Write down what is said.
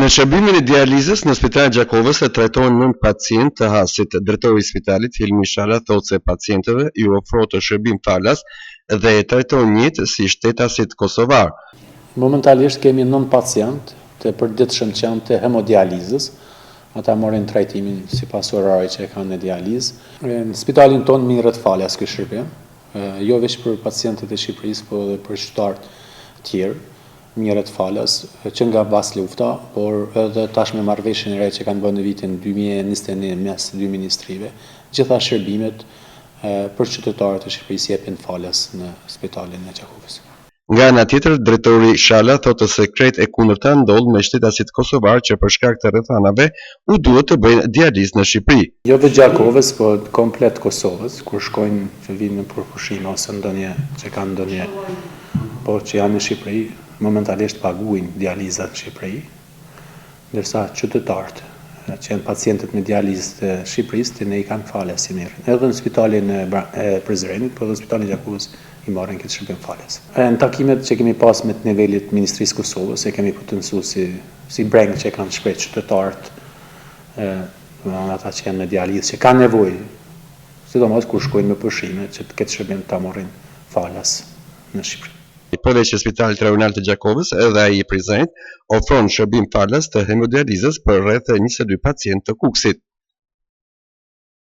Në shërbimin e dializës në Spitalin Gjakovës e trajtohen 9 pacient të hasit. Drejtori i spitalit, Hilmi Shala, thotë se pacientëve ju ofrohet shërbim falas dhe e trajtojnë njëjtë si shtetasit kosovar. Momentalisht kemi 9 pacient të përditshëm që janë të hemodializës. Ata morin trajtimin sipas orarit që e kanë në dializë. Në spitalin tonë mirret falas ky shërbim, jo vetëm për pacientët e Shqipërisë, por edhe për qytetarët tjerë. Mirret falas që nga pas lufta, por edhe tash me marrëveshjen e re që kanë bërë në vitin 2021 mes dy ministrive, gjitha shërbimet për qytetarët e Shqipërisë jepen falas në Spitalin e Gjakovës. Nga ana tjetër, drejtori Shala thotë se krejt e kundërta ndodh me shtetasit kosovar që për shkak të rrethanave u duhet të bëjnë dializë në Shqipëri. Jo vetëm Gjakovës, por komplet Kosovës, kur shkojnë që vinë në përpushim ose ndonjë që kanë ndonjë, por që janë në Shqipëri, momentalisht paguajnë dializat në Shqipëri, ndërsa qytetarët që janë pacientët me dializë të Shqipërisë ne i kanë falas si mirë. Edhe në Spitalin e Prizrenit, por edhe në Spitalin e Gjakovës i marrin këtë shërbim falas. Në takimet që kemi pas me të nivelit Ministrisë Kosovës, e kemi potencuar si breng që kanë shpejt qytetarët, ata që janë me dializë, që kanë nevojë, sidomos kur shkojnë me pushime, që këtë shërbim ta marrin falas në Shqipëri. Përveç që Spitalit Rajonal të Gjakovës, edhe ai i Prizrenit ofron shërbim falas të hemodializës për rreth 22 pacientë të Kukësit.